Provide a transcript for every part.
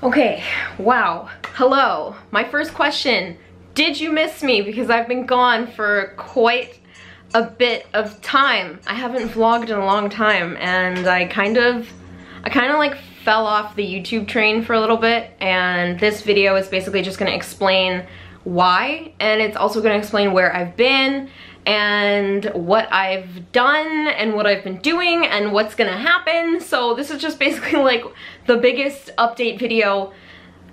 Okay, wow. Hello. My first question, did you miss me? Because I've been gone for quite a bit of time. I haven't vlogged in a long time, and I kind of like fell off the YouTube train for a little bit, and this video is basically just gonna explain why, and it's also gonna explain where I've been and what I've done and what I've been doing and what's gonna happen. So this is just basically like the biggest update video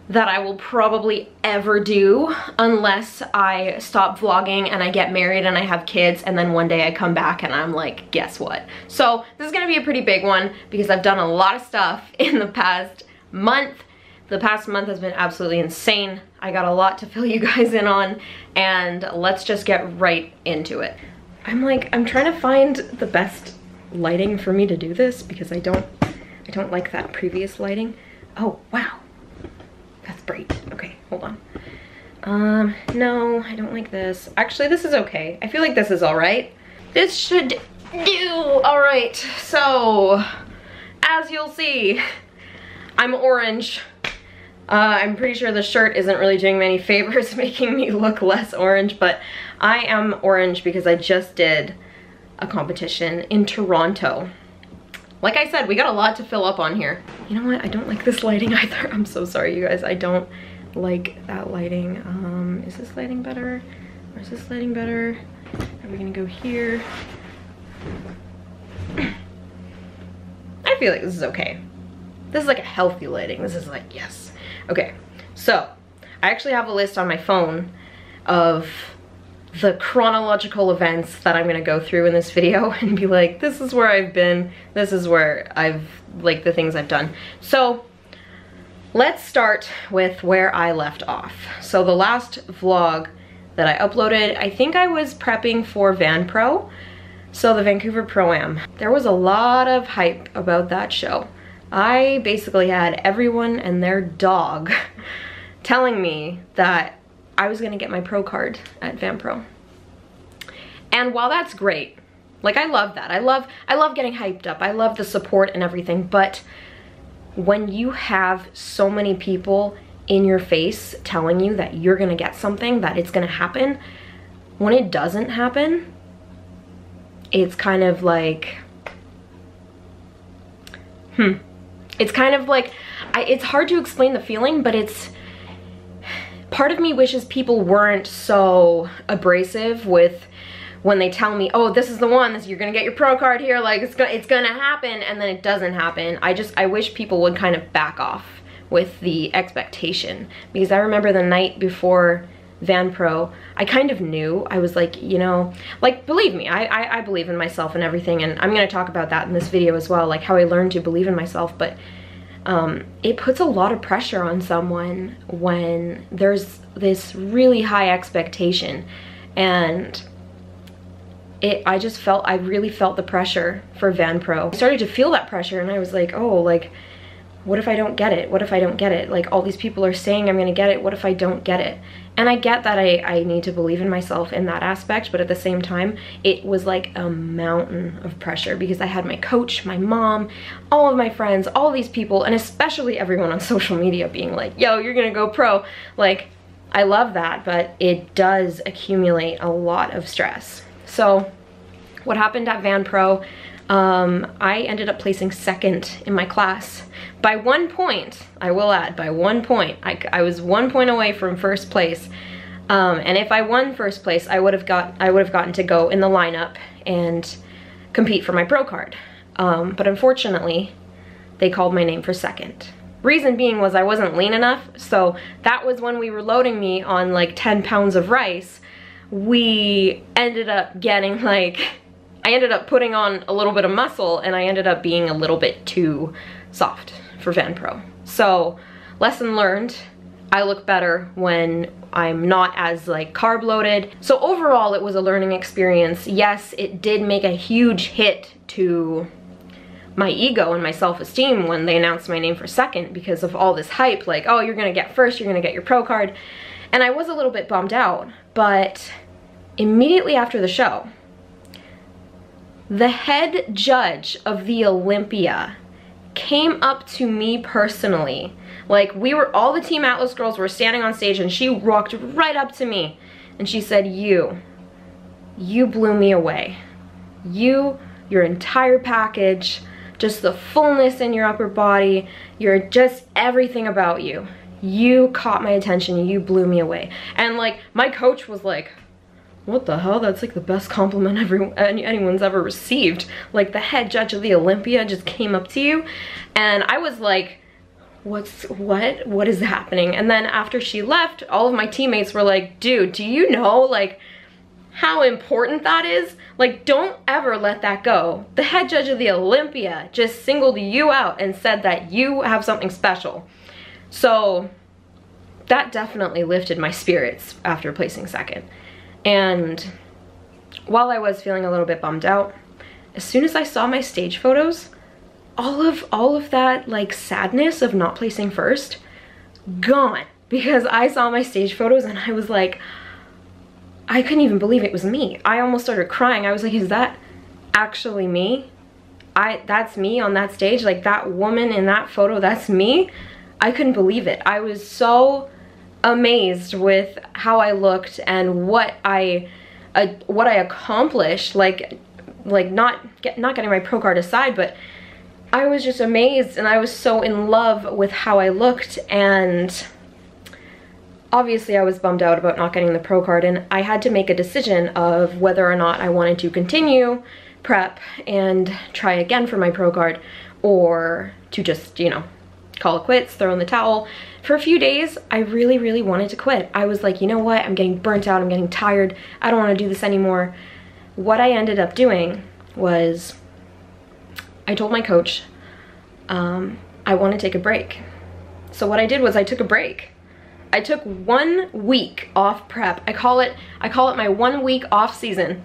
that I will probably ever do, unless I stop vlogging and I get married and I have kids, and then one day I come back and I'm like, guess what? So this is gonna be a pretty big one because I've done a lot of stuff in the past month. The past month has been absolutely insane. I got a lot to fill you guys in on, and let's just get right into it. I'm trying to find the best lighting for me to do this because I don't like that previous lighting. Oh, wow. That's bright. Okay, hold on. No, I don't like this. Actually, this is okay. I feel like this is all right. This should do. All right, so as you'll see, I'm orange. I'm pretty sure the shirt isn't really doing me any favors making me look less orange, but I am orange because I just did a competition in Toronto. Like I said, we got a lot to fill up on here. You know what? I don't like this lighting either. I'm so sorry, you guys. I don't like that lighting. Is this lighting better? Or is this lighting better? Are we gonna go here? I feel like this is okay. This is like a healthy lighting. This is like, yes. Okay, so I actually have a list on my phone of the chronological events that I'm gonna go through in this video and be like, this is where I've been, this is where like the things I've done. So let's start with where I left off. So the last vlog that I uploaded, I think I was prepping for Van Pro, so the Vancouver Pro-Am. There was a lot of hype about that show. I basically had everyone and their dog telling me that I was gonna get my pro card at Van Pro. And while that's great, like I love that. I love getting hyped up. I love the support and everything, but when you have so many people in your face telling you that you're gonna get something, that it's gonna happen, when it doesn't happen, it's kind of like, It's kind of like, it's hard to explain the feeling, but it's, part of me wishes people weren't so abrasive with when they tell me, oh, this is the one, you're gonna get your pro card here, like it's gonna happen, and then it doesn't happen. I wish people would kind of back off with the expectation, because I remember the night before Van Pro, I kind of knew. I was like, you know, like, believe me, I believe in myself and everything, and I'm gonna talk about that in this video as well, like how I learned to believe in myself, but it puts a lot of pressure on someone when there's this really high expectation, and I really felt the pressure for Van Pro. I started to feel that pressure, and I was like, oh, like, what if I don't get it? What if I don't get it? Like, all these people are saying I'm gonna get it, what if I don't get it? And I get that I need to believe in myself in that aspect, but at the same time, it was like a mountain of pressure because I had my coach, my mom, all of my friends, all these people, and especially everyone on social media being like, yo, you're gonna go pro. Like, I love that, but it does accumulate a lot of stress. So what happened at Van Pro, I ended up placing second in my class. By 1 point, I will add, by 1 point. I was 1 point away from first place. And if I won first place, I would have gotten to go in the lineup and compete for my pro card. But unfortunately, they called my name for second. Reason being was I wasn't lean enough, so that was when we were loading me on like 10 pounds of rice. We ended up getting like, I ended up putting on a little bit of muscle, and I ended up being a little bit too soft for Van Pro. So, lesson learned, I look better when I'm not as like carb loaded. So overall, it was a learning experience. Yes, it did make a huge hit to my ego and my self-esteem when they announced my name for second because of all this hype, like, oh, you're gonna get first, you're gonna get your pro card. And I was a little bit bummed out, but immediately after the show, the head judge of the Olympia came up to me personally. Like, we were, all the Team Atlas girls were standing on stage, and she walked right up to me and she said, you blew me away. Your entire package, just the fullness in your upper body, you're just everything about you. You caught my attention, you blew me away. And like, my coach was like, what the hell? That's like the best compliment anyone's ever received. Like, the head judge of the Olympia just came up to you. And I was like, what is happening? And then after she left, all of my teammates were like, dude, do you know like how important that is? Like, don't ever let that go. The head judge of the Olympia just singled you out and said that you have something special. So that definitely lifted my spirits after placing second. And while I was feeling a little bit bummed out, as soon as I saw my stage photos, all of that like sadness of not placing first, gone. Because I saw my stage photos and I was like, I couldn't even believe it was me. I almost started crying. I was like, is that actually me? That's me on that stage? Like, that woman in that photo, that's me? I couldn't believe it. I was so amazed with how I looked and what I accomplished. Like not getting my pro card aside, but I was just amazed, and I was so in love with how I looked. And obviously I was bummed out about not getting the pro card, and I had to make a decision of whether or not I wanted to continue prep and try again for my pro card, or to just, you know, call it quits, throw in the towel. For a few days, I really wanted to quit. I was like, you know what, I'm getting burnt out, I'm getting tired, I don't want to do this anymore. What I ended up doing was, I told my coach, I want to take a break. So what I did was I took a break. I took 1 week off prep. I call it my 1 week off season.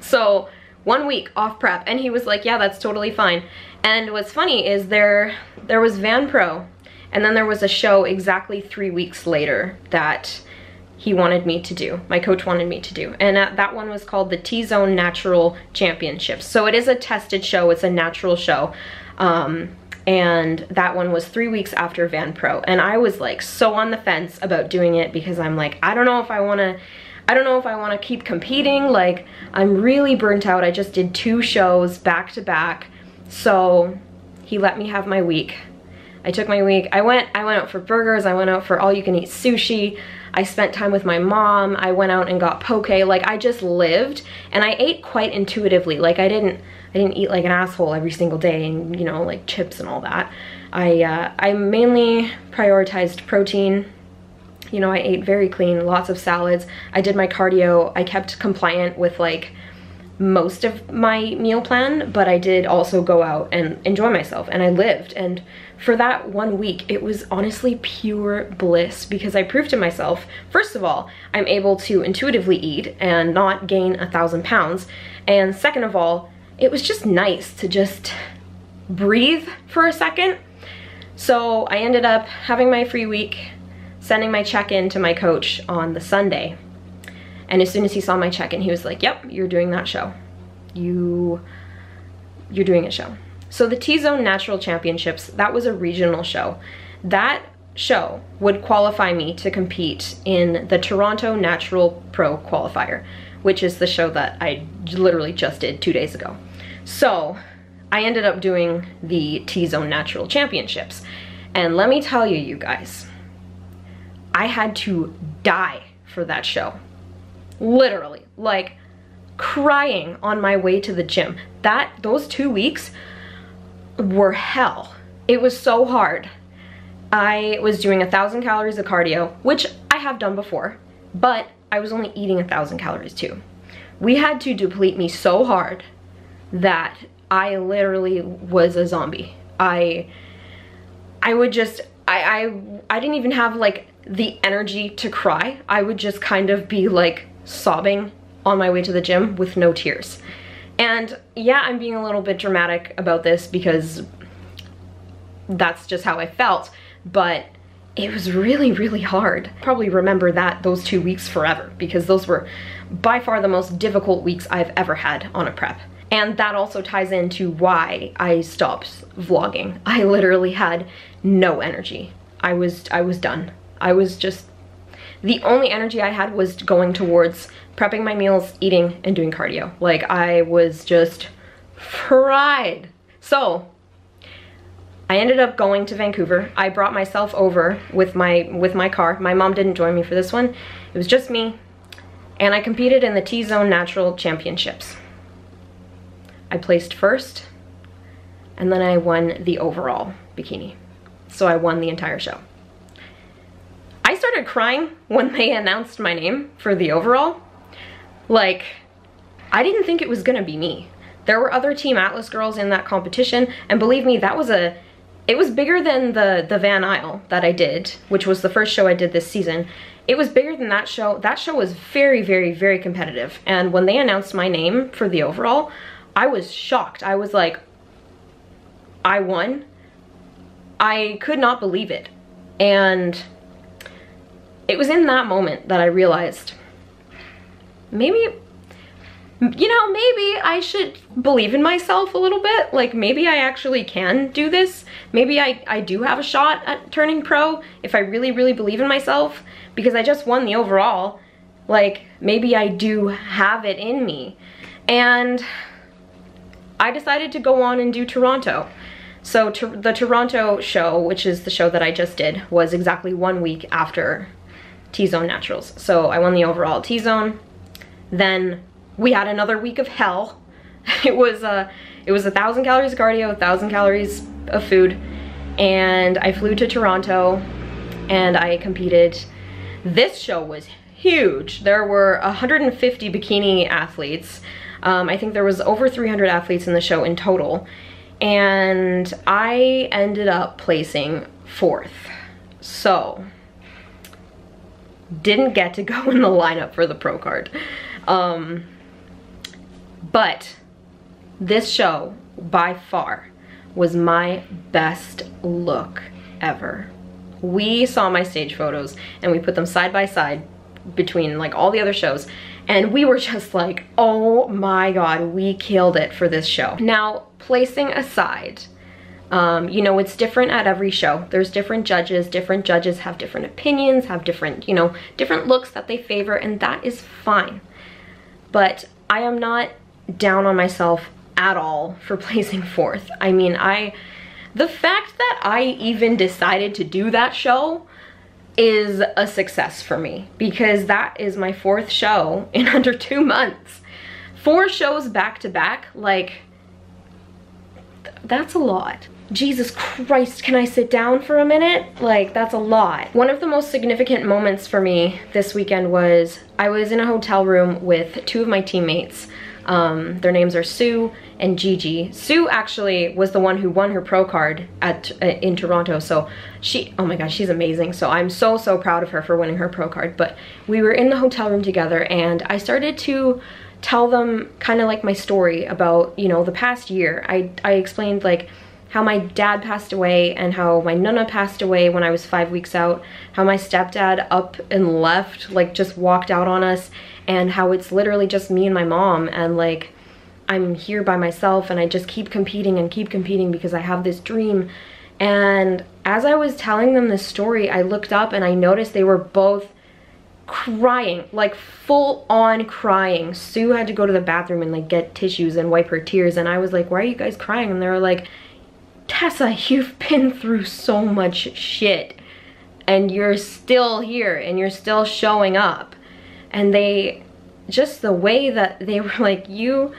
So 1 week off prep. And he was like, yeah, that's totally fine. And what's funny is there was Van Pro, and then there was a show exactly 3 weeks later that he wanted me to do, my coach wanted me to do. And that one was called the T-Zone Natural Championships. So it is a tested show, it's a natural show. And that one was 3 weeks after Van Pro. And I was like so on the fence about doing it, because I'm like, I don't know if I wanna keep competing. Like, I'm really burnt out. I just did 2 shows back to back. So he let me have my week. I took my week. I went out for burgers, I went out for all you can eat sushi. I spent time with my mom. I went out and got poke. Like, I just lived, and I ate quite intuitively. Like, I didn't eat like an asshole every single day, and, you know, like chips and all that. I mainly prioritized protein. You know, I ate very clean, lots of salads. I did my cardio. I kept compliant with like most of my meal plan, but I did also go out and enjoy myself, and I lived. And for that 1 week, it was honestly pure bliss, because I proved to myself, first of all, I'm able to intuitively eat and not gain 1,000 pounds. And second of all, it was just nice to just breathe for a second. So I ended up having my free week, sending my check-in to my coach on the Sunday. And as soon as he saw my check-in, he was like, yep, you're doing that show. You're doing a show. So the T-Zone Natural Championships, that was a regional show. That show would qualify me to compete in the Toronto Natural Pro Qualifier, which is the show that I literally just did 2 days ago. So I ended up doing the T-Zone Natural Championships. And let me tell you, you guys, I had to die for that show. Literally, like crying on my way to the gym. Those 2 weeks were hell. It was so hard. I was doing 1,000 calories of cardio, which I have done before, but I was only eating 1,000 calories too. We had to deplete me so hard that I literally was a zombie. I would just, I didn't even have like the energy to cry. I would just kind of be like sobbing on my way to the gym with no tears. And yeah, I'm being a little bit dramatic about this because that's just how I felt, but it was really hard. Probably remember those 2 weeks forever, because those were by far the most difficult weeks I've ever had on a prep. And that also ties into why I stopped vlogging. I literally had no energy. I was done. I was just, the only energy I had was going towards prepping my meals, eating, and doing cardio. Like, I was just fried. So I ended up going to Vancouver. I brought myself over with my car. My mom didn't join me for this one. It was just me. And I competed in the T-Zone Natural Championships. I placed first, and then I won the overall bikini. So I won the entire show. I started crying when they announced my name for the overall. Like, I didn't think it was gonna be me. There were other Team Atlas girls in that competition, and believe me, it was bigger than the Van Isle that I did, which was the first show I did this season. It was bigger than that show. That show was very, very, very competitive. And when they announced my name for the overall, I was shocked. I was like, I won. I could not believe it. And it was in that moment that I realized, maybe, you know, maybe I should believe in myself a little bit. Like, maybe I actually can do this. Maybe I do have a shot at turning pro if I really, really believe in myself, because I just won the overall. Like, maybe I do have it in me. And I decided to go on and do Toronto. So the Toronto show, which is the show that I just did, was exactly 1 week after T-Zone Naturals. So I won the overall T-Zone. Then we had another week of hell. It was 1,000 calories of cardio, 1,000 calories of food, and I flew to Toronto and I competed. This show was huge. There were 150 bikini athletes. I think there was over 300 athletes in the show in total, and I ended up placing 4th. So didn't get to go in the lineup for the pro card. But this show, by far, was my best look ever. We saw my stage photos and we put them side by side between like all the other shows, and we were just like, oh my god, we killed it for this show. Now, placing aside, you know, it's different at every show. There's different judges have different opinions, have different, you know, different looks that they favor, and that is fine. But I am not down on myself at all for placing 4th. I mean, the fact that I even decided to do that show is a success for me, because that is my 4th show in under 2 months. 4 shows back to back, like, that's a lot. Jesus Christ, can I sit down for a minute? Like, that's a lot. One of the most significant moments for me this weekend was I was in a hotel room with 2 of my teammates. Their names are Sue and Gigi. Sue actually was the one who won her pro card in Toronto, so oh my gosh, she's amazing. So I'm so proud of her for winning her pro card. But we were in the hotel room together, and I started to tell them kind of like my story about, you know, the past year. I explained like how my dad passed away and how my nana passed away when I was 5 weeks out, how my stepdad up and left, like just walked out on us, and how it's literally just me and my mom, and like I'm here by myself and I just keep competing because I have this dream. And as I was telling them this story, I looked up and I noticed they were both crying, like full on crying. Sue had to go to the bathroom and like get tissues and wipe her tears, and I was like, why are you guys crying? And they were like, Tessa, you've been through so much shit and you're still here and you're still showing up. And they, just the way that they were like, you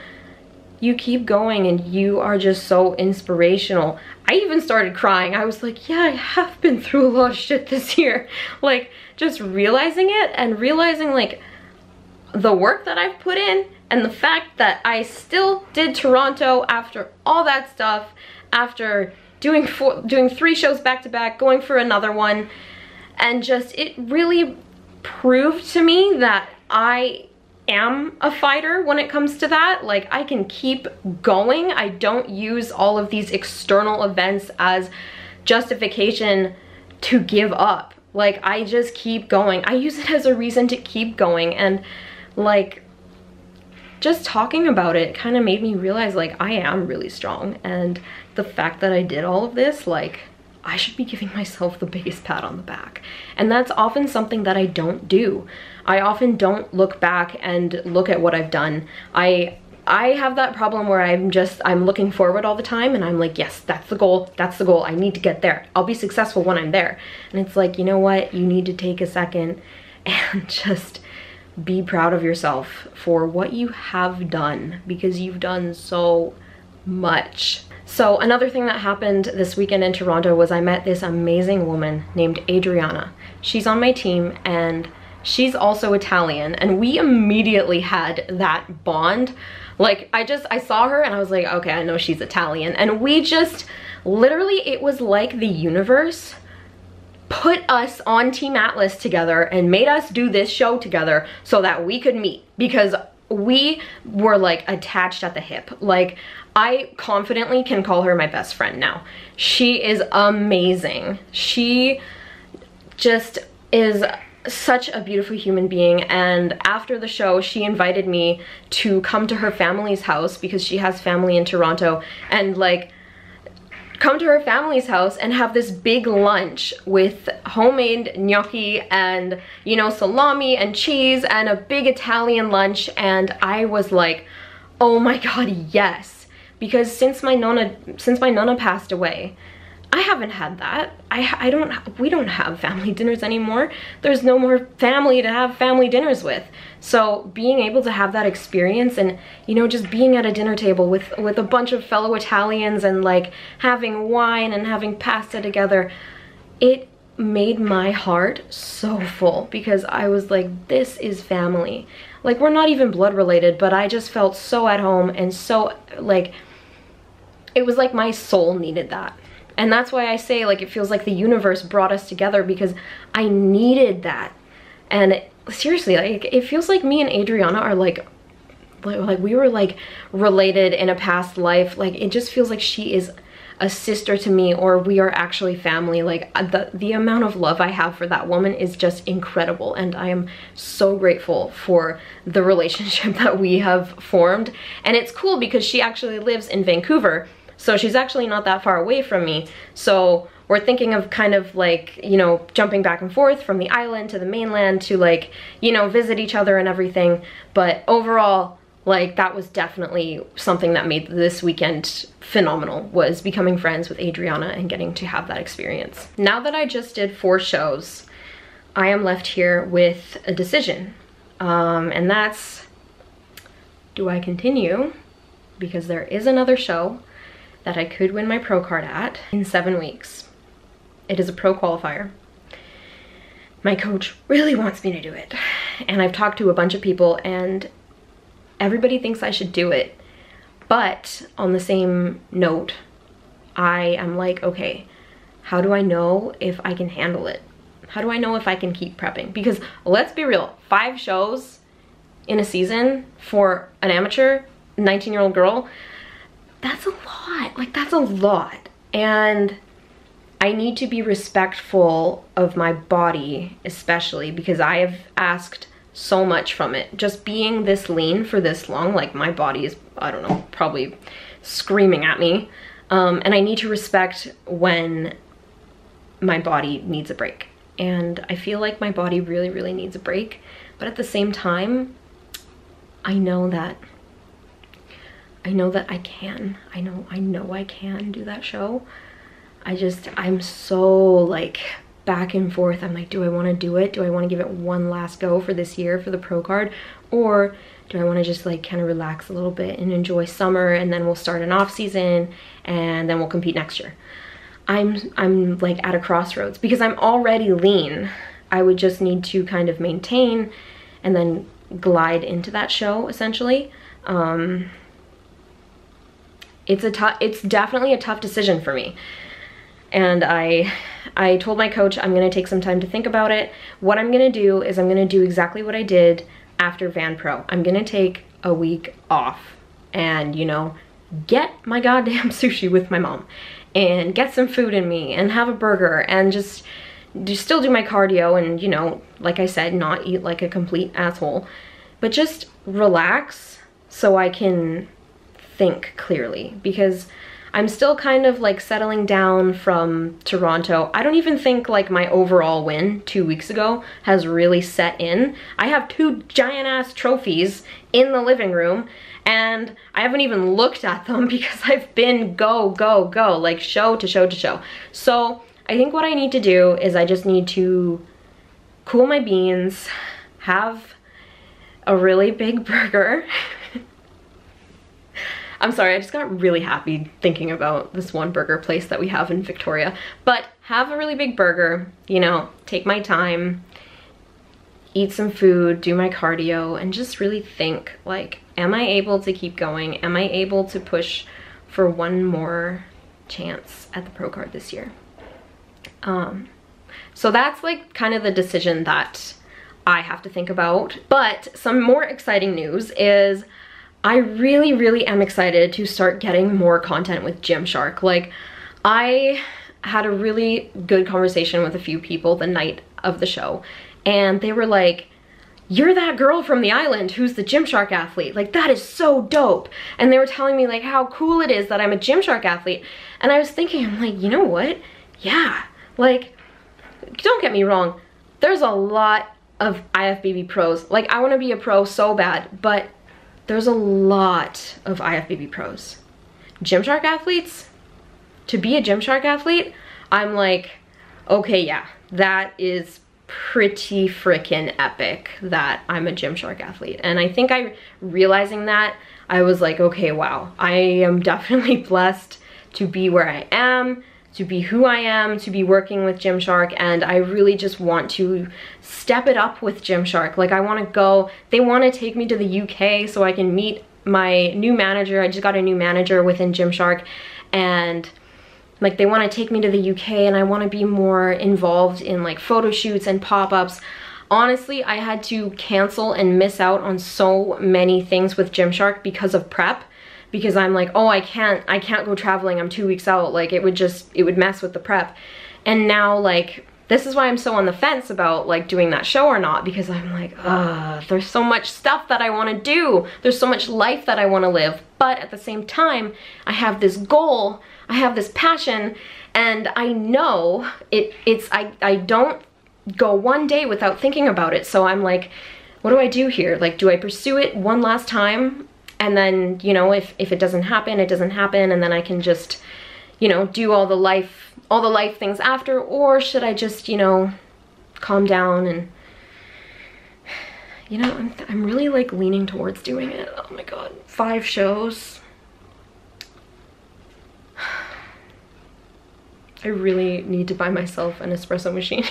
keep going and you are just so inspirational. I even started crying. I was like, yeah, I have been through a lot of shit this year. Like, just realizing it and realizing like the work that I've put in, and the fact that I still did Toronto after all that stuff, after doing 3 shows back to back, going for another one, and just it really proved to me that I am a fighter when it comes to that. Like, I can keep going. I don't use all of these external events as justification to give up. Like, I just keep going. I use it as a reason to keep going, and like just talking about it kind of made me realize like I am really strong, and the fact that I did all of this, like I should be giving myself the biggest pat on the back. And that's often something that I don't do. I often don't look back and look at what I've done. I have that problem where I'm looking forward all the time, and I'm like, yes, that's the goal, I need to get there. I'll be successful when I'm there. And it's like, you know what? You need to take a second and just be proud of yourself for what you have done, because you've done so much. So another thing that happened this weekend in Toronto was I met this amazing woman named Adriana. She's on my team, and she's also Italian, and we immediately had that bond. Like I saw her and I was like, okay, I know she's Italian. And we just, literally, it was like the universe put us on Team Atlas together and made us do this show together so that we could meet, because we were like attached at the hip. Like I confidently can call her my best friend now. She is amazing. She just is such a beautiful human being, and after the show she invited me to come to her family's house, because she has family in Toronto, and like come to her family's house and have this big lunch with homemade gnocchi and, you know, salami and cheese and a big Italian lunch. And I was like, oh my god, yes, because since my nonna passed away, I haven't had that. We don't have family dinners anymore. There's no more family to have family dinners with. So being able to have that experience, and, you know, just being at a dinner table with a bunch of fellow Italians and like having wine and having pasta together, it made my heart so full, because I was like, this is family. Like, we're not even blood related, but I just felt so at home, and so like, it was like my soul needed that. And that's why I say, like, it feels like the universe brought us together, because I needed that. And seriously, like, it feels like me and Adriana are like we were like related in a past life. Like, it just feels like she is a sister to me, or we are actually family. Like, the amount of love I have for that woman is just incredible, and I am so grateful for the relationship that we have formed. And it's cool because she actually lives in Vancouver, so she's actually not that far away from me. So we're thinking of kind of like, you know, jumping back and forth from the island to the mainland to, like, you know, visit each other and everything. But overall, like, that was definitely something that made this weekend phenomenal, was becoming friends with Adriana and getting to have that experience. Now that I just did 4 shows, I am left here with a decision. And that's, do I continue? Because there is another show that I could win my pro card at in 7 weeks. It is a pro qualifier. My coach really wants me to do it, and I've talked to a bunch of people, and everybody thinks I should do it. But on the same note, I am like, okay, how do I know if I can handle it? How do I know if I can keep prepping? Because let's be real, 5 shows in a season for an amateur 19-year-old girl, that's a lot. Like, that's a lot. And I need to be respectful of my body, especially because I have asked so much from it. Just being this lean for this long, like, my body is, I don't know, probably screaming at me. And I need to respect when my body needs a break. And I feel like my body really, really needs a break. But at the same time, I know that I can. I know I can do that show. I'm so, like, back and forth. I'm like, do I want to do it? Do I want to give it one last go for this year for the pro card? Or do I want to just, like, kind of relax a little bit and enjoy summer, and then we'll start an off season and then we'll compete next year? I'm like at a crossroads because I'm already lean. I would just need to kind of maintain and then glide into that show, essentially. It's definitely a tough decision for me. And I told my coach I'm gonna take some time to think about it. What I'm gonna do is I'm gonna do exactly what I did after Van Pro. I'm gonna take a week off and, you know, get my goddamn sushi with my mom and get some food in me and have a burger and just still do my cardio and, you know, like I said, not eat like a complete asshole, but just relax, so I can think clearly, because I'm still kind of like settling down from Toronto. I don't even think like my overall win 2 weeks ago has really set in. I have 2 giant ass trophies in the living room and I haven't even looked at them because I've been go, go, go, like show to show to show. So I think what I need to do is I just need to cool my beans, have a really big burger. I'm sorry, I just got really happy thinking about this one burger place that we have in Victoria. But have a really big burger, you know, take my time, eat some food, do my cardio, and just really think, like, am I able to keep going? Am I able to push for one more chance at the pro card this year? So that's like kind of the decision that I have to think about. But some more exciting news is I really am excited to start getting more content with Gymshark. Like, I had a really good conversation with a few people the night of the show, and they were like, you're that girl from the island who's the Gymshark athlete. Like, that is so dope. And they were telling me like how cool it is that I'm a Gymshark athlete. And I was thinking, I'm like, you know what? Yeah, like, don't get me wrong. There's a lot of IFBB pros. Like, I want to be a pro so bad, but there's a lot of IFBB pros. Gymshark athletes? To be a Gymshark athlete, I'm like, okay, yeah, that is pretty freaking epic that I'm a Gymshark athlete. And I think realizing that, I was like, okay, wow, I am definitely blessed to be where I am, to be who I am, to be working with Gymshark, and I really just want to step it up with Gymshark. Like, I want to go, they want to take me to the UK so I can meet my new manager. I just got a new manager within Gymshark, and like, they want to take me to the UK, and I want to be more involved in like photo shoots and pop-ups. Honestly, I had to cancel and miss out on so many things with Gymshark because of prep. Because I'm like, oh, I can't go traveling, I'm 2 weeks out, like, it would mess with the prep. And now, like, this is why I'm so on the fence about like doing that show or not, because I'm like, there's so much stuff that I want to do, there's so much life that I want to live, but at the same time, I have this goal, I have this passion, and I know I don't go one day without thinking about it. So I'm like, what do I do here? Like, do I pursue it one last time? And then, you know, if it doesn't happen, it doesn't happen, and then I can just, you know, do all the life things after, or should I just, you know, calm down and, you know, I'm really like leaning towards doing it. Oh my god, 5 shows. I really need to buy myself an espresso machine.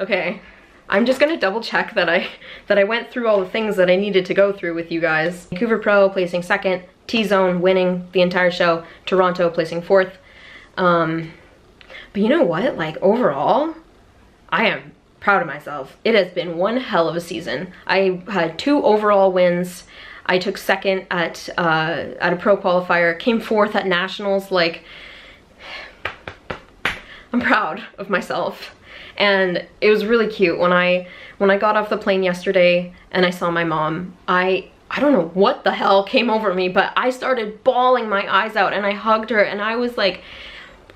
Okay. I'm just gonna double check that I went through all the things that I needed to go through with you guys. Vancouver Pro placing 2nd, T-Zone winning the entire show, Toronto placing 4th. But you know what? Like, overall, I am proud of myself. It has been one hell of a season. I had 2 overall wins. I took 2nd at a pro qualifier, came 4th at nationals. Like, I'm proud of myself. And it was really cute when I got off the plane yesterday and I saw my mom. I don't know what the hell came over me, but I started bawling my eyes out and I hugged her and I was like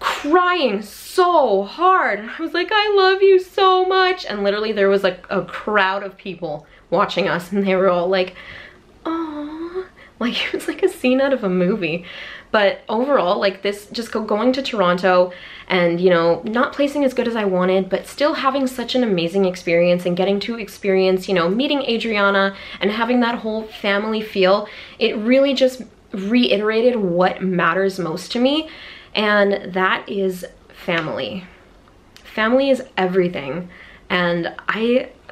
crying so hard. I was like, I love you so much. And literally there was like a crowd of people watching us and they were all like, oh, like it was like a scene out of a movie. But overall, like, this, just going to Toronto and, you know, not placing as good as I wanted, but still having such an amazing experience and getting to experience, you know, meeting Adriana and having that whole family feel, it really just reiterated what matters most to me, and that is family. Family is everything. And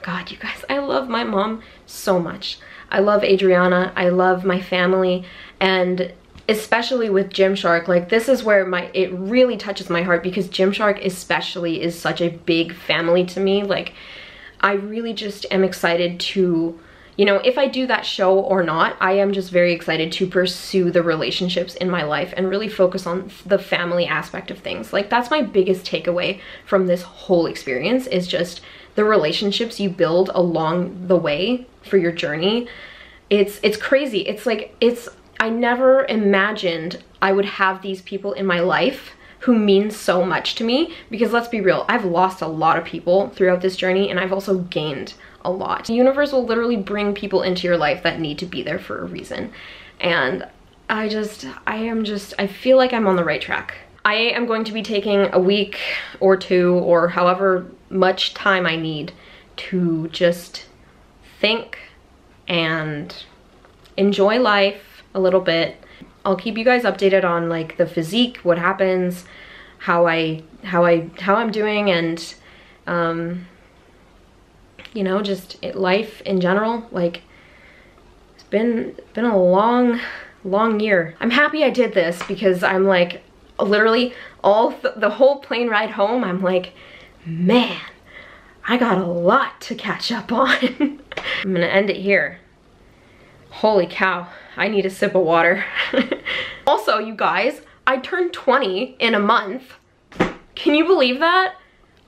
God, you guys, I love my mom so much. I love Adriana, I love my family, and especially with Gymshark, like, this is where it really touches my heart, because Gymshark especially is such a big family to me. Like, I really just am excited to, you know, if I do that show or not, I am just very excited to pursue the relationships in my life and really focus on the family aspect of things. Like, that's my biggest takeaway from this whole experience, is just the relationships you build along the way for your journey, it's crazy. It's like, I never imagined I would have these people in my life who mean so much to me, because let's be real, I've lost a lot of people throughout this journey, and I've also gained a lot. The universe will literally bring people into your life that need to be there for a reason. And I feel like I'm on the right track. I am going to be taking a week or two, or however much time I need, to just think and enjoy life a little bit. I'll keep you guys updated on like the physique, what happens, how I'm doing, and you know, just life in general. Like, it's been a long year. I'm happy I did this, because I'm like, literally the whole plane ride home, I'm like, man, I got a lot to catch up on. I'm gonna end it here. Holy cow, I need a sip of water. Also, you guys, I turned 20 in a month. Can you believe that?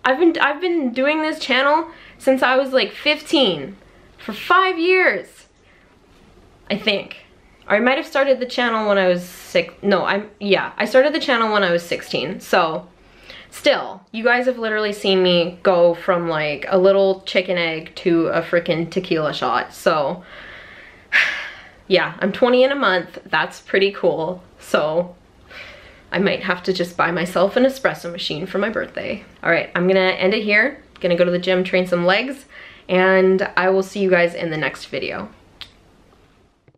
I've been doing this channel since I was like 15, for 5 years, I think. Or I might have started the channel when I was I started the channel when I was 16. So still, you guys have literally seen me go from like a little chicken egg to a freaking tequila shot. So yeah, I'm 20 in a month. That's pretty cool. So I might have to just buy myself an espresso machine for my birthday. All right, I'm gonna end it here. Gonna go to the gym, train some legs, and I will see you guys in the next video.